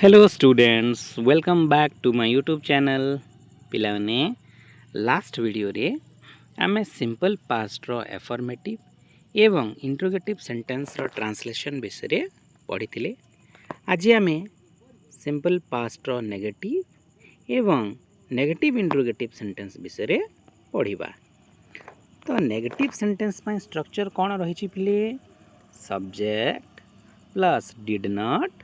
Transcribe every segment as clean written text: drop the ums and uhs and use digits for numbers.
Hello students welcome back to my YouTube channel पिलाने last video रे आमे simple past रो एफर्मेटिव एवं इंट्रोगेटिव सेंटेंस रो ट्रांसलेशन विषय रे पढ़ी थिले। आज आमे सिंपल पास्ट रो नेगेटिव एवं नेगेटिव इंट्रोगेटिव सेंटेंस विषय रे पढ़िबा। तो नेगेटिव सेंटेंस पय स्ट्रक्चर कोन रही छि पिले subject plus did not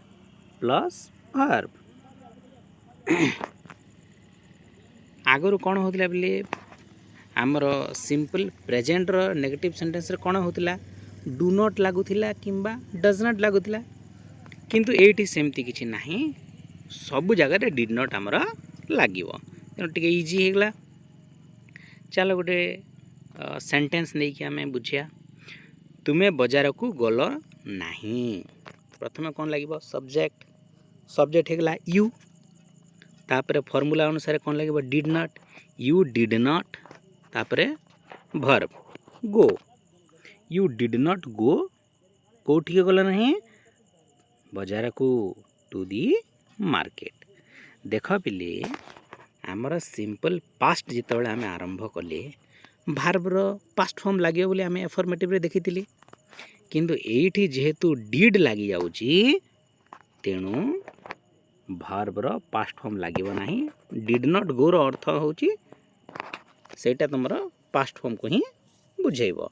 plus verb. आगरू कौन होता बोले आमर सिंपल प्रेजेंट रो नेगेटिव सेंटेंस रे कौन होता डू नॉट लगुला कि डज नॉट लगुला, किंतु एटी सेमती किछि नाही, सब जगह डिड नॉट आमर लागिवो तेणु टिके इजी हेगला। चलो गोटे सेंटेंस नहीं कि आमे बुझिया। तुमे बाजार को गल नाही, प्रथम कौन लगे सब्जेक्ट, सब्जेक्ट हेगला यू, तापरे फॉर्मूला अनुसार कौन लगे did not, you did not, तापरे verb go, you did not go कोठी गल नहीं बाजार को टू दी मार्केट। देख पिले आमर सिंपल पास्ट जिते आम आरंभ कले भार्बर पास्ट फॉर्म लगे बोली आम एफर्मेटिव रे देखी, किंतु एठी जेहेतु डिड लगी जाउची तेणु भार्बर पास्ट फॉर्म लगे ना। डिड नॉट गो रो अर्थ होची सेटा तुमर पास्ट फॉर्म को ही बुझेइबो।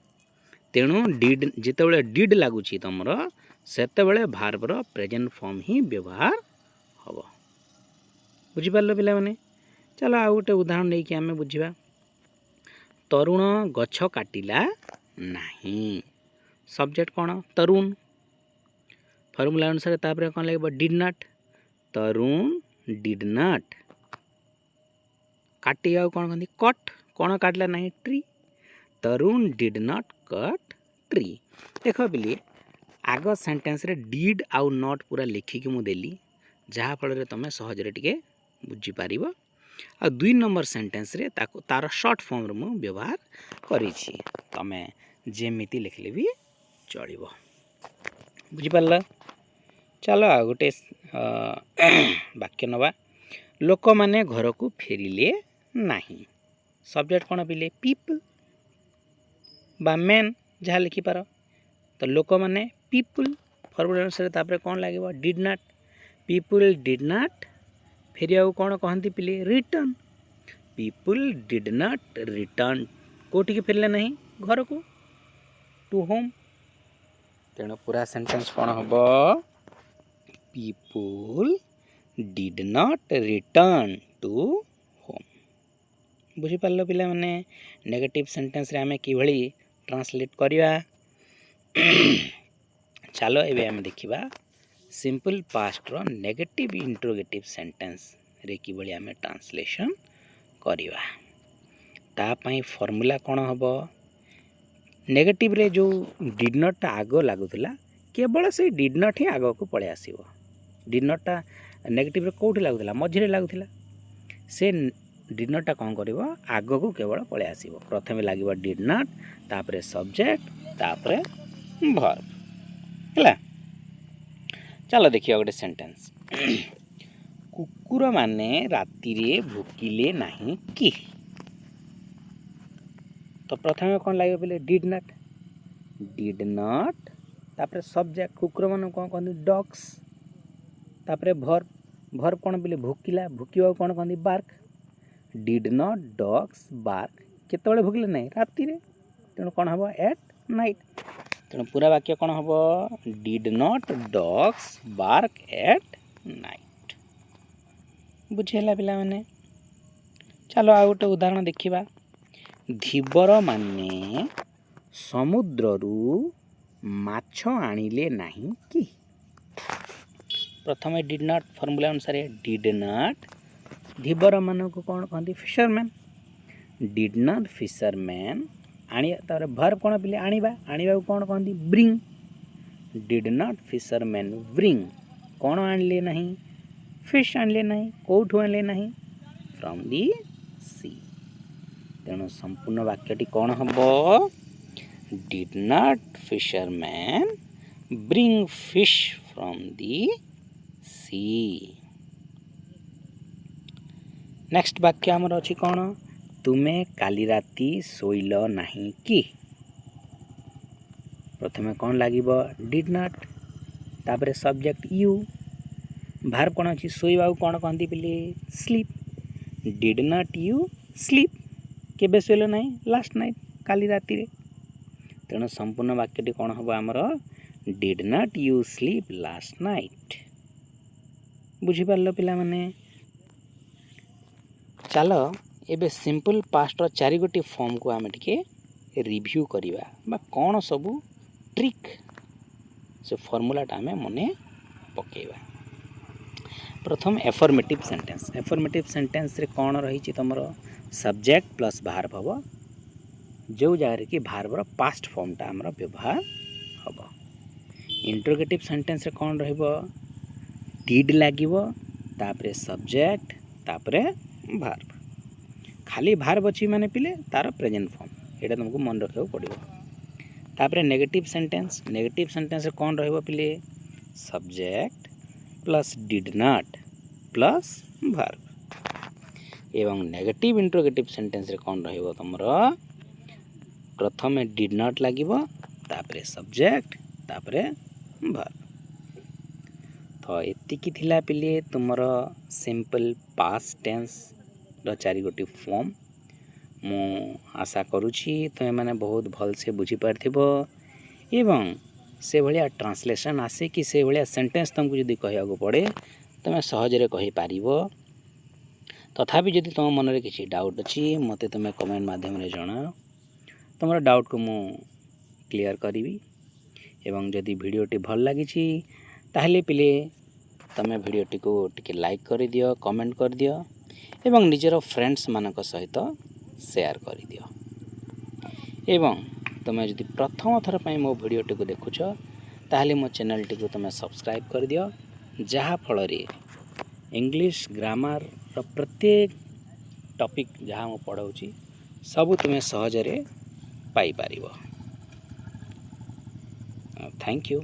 तेणु डिड जितेबले डिड लगुची तुमर सेतेबले भार्बर प्रेजेंट फॉर्म ही व्यवहार हबो। बुझी पारलो पिला माने। चलो आ गोटे उदाहरण नहीं कि आमे बुझिबा। तरुण गछ काटिला नाही, सब्जेक्ट कौन तरुण, फॉर्मूला अनुसार तापरे कौन लगे did not, Tarun did not, काटी आउ कौन कहती कट, कौन काटला नहीं tree, Tarun did not cut tree. देख बिली आग सेंटेंस रे डिड आउ नॉट पूरा लिखिकी मु देली जहाँ फल तुम सहज टिके बुझी पारिबो। आ 2 नंबर सेंटेंस रे ताको तार शॉर्ट फॉर्म रे मु व्यवहार करिछि, तमे जेमिति लिखले भी चलिबो। बुझी पारला। चलो आ गोटे वाक्य नवा। लोक माने घर को फेरिले नाही, सब्जेक्ट कौन पिले पीपल बा मैन जहाँ लिखि पार। तो लोक माने पीपल, फॉर्मूला अनुसार तापरे कौन लगे did not, people did not, फेरि आउ कौन कहती पिले return, people did not return कोठी के फेरले नहीं घर को टू होम। तेणु पूरा सेंटेंस कौन हबो people did not return to home. बुझी पारलो पिला माने नेगेटिव सेंटेंस रे आमे किभली ट्रांसलेट करिवा। चलो एबे आमे देखिबा सिंपल पास्ट रो नेगेटिव इंट्रोगेटिव सेंटेंस रे किभली आमे ट्रांसलेशन करिवा। ता पई फार्मूला कौन हबो नेगेटिव रे जो डिड नॉट आग लागुला केवल से डिड नॉट ही आग को पळे आसीबो। डिड नॉट टा नेगेटिव रे कोठी लागुला मझिरे लागुला, से डिड नॉट टा कौन करिवो आग को केवल पळे आसीबो। प्रथमे लागिवो डिड नॉट, तापरे सब्जेक्ट, तापरे वर्ब हैला। चलो देखियो गोटे सेंटेंस। कुकुर माने राति रे भुकिले नाही कि, तो प्रथमे कौन लगे बोले डिड नॉट, तापरे सब्जेक्ट कुकुर मान कौन कहते डॉग्स, तापरे वर्ब, वर्ब कौन बोले भुकिला, भुकिबा कौन कहते bark, did not dogs bark केतबेले भुकिले नहीं राति रे, तेणु कौन हबो एट नाइट। तेणु पूरा वाक्य कौन हबो did not dogs bark at night. बुझेला पिला माने। चलो आ गोटे उदाहरण देखिबा। धीवर माने समुद्ररू माछ आनिले नहीं कि, प्रथमे डिड नॉट फॉर्मूला अनुसार डिड नॉट, धीवर मान को कौन कहती फिशरमैन, डिड नॉट फिशरमैन आनी, तार वर्ब कौन पिले आनिबा, आनिबा को कौन कहती bring, did not fisherman bring कौन आनिले नहीं फिश आनिले नहीं, कोठू आनिले नहीं फ्रॉम दी सी। तेणु संपूर्ण वाक्यटी कौन हबो did not fisherman bring fish from the sea. Next वाक्य आमर अच्छी कौन तुमे काली राति शोइल नहीं कि प्रथमे कौन लगे डिड नॉट तापर सब्जेक्ट यू भार्ब कौन अच्छी शोइबा कौन कहती पे sleep did not you sleep केबे शोइल नहीं लास्ट नाइट काली राति रे तेणु संपूर्ण वाक्यटी कौन हम आमर did not you sleep last night बुझीपार पिला माने चलो एबे सिंपल पास्ट चारि गोटी फॉर्म को आम टिके रिव्यू करिबा बा कौन सबू ट्रिक से फॉर्मूलाटा आम मने पकेबा प्रथम एफर्मेटिव सेंटेंस रे कौन रही तुमर सब्जेक्ट प्लस भार्ब हम जो जगह कि भार्बर पास्ट फॉर्मटा आमर व्यवहार हम इंटरोगेटिव सेंटेंस रे कौन रहिबो डिड लागिबो तापरे सब्जेक्ट तापरे भार्ब खाली भार्ब अच्छी माने पिले तार प्रेजेंट फॉर्म एटा तुमको मन रखा पड़ो तापरे नेगेटिव सेंटेंस रे कौन रहिबो पिले subject plus did not plus verb एवं नेगेटिव इंटरोगेटिव सेंटेंस रे कौन रहिबो तुमर प्रथमे डिड नॉट लागिबो तापरे सब्जेक्ट तापरे भार्ब तो एतिकी थिला पिले तुमर सिंपल पास्ट टेंस रो चारि गोटी फॉर्म मु आशा करुछि तुमे माने बहुत भल से बुझी पारथिबो एवं से भलिया ट्रांसलेशन आसे कि से भलिया सेंटेंस तुमको जदि कहया को पड़े तुमे सहज रे कहि पारिबो तथापि जदि तुम मन रे किछि डाउट अछि मते तुमे कमेंट माध्यम रे जणाओ तुमर डाउट को मु क्लियर करिवि एवं जदि वीडियोटी भल लागिछि ताहले पिले तमे वीडियोटी को टिके लाइक कर दियो कमेंट कर दियो एवं निजर फ्रेंड्स मानक सहित शेयर कर दियो एवं तुम जदि प्रथम थर पर मो वीडियोटी को देखुछ ताहले मो चैनल टी को तुम सब्सक्राइब कर दियो जहा फल रे इंग्लिश ग्रामर रो प्रत्येक टॉपिक जहाँ मु पढ़ाऊँगी सब तुम्हें सहजरे पाई पारिबो। Thank you.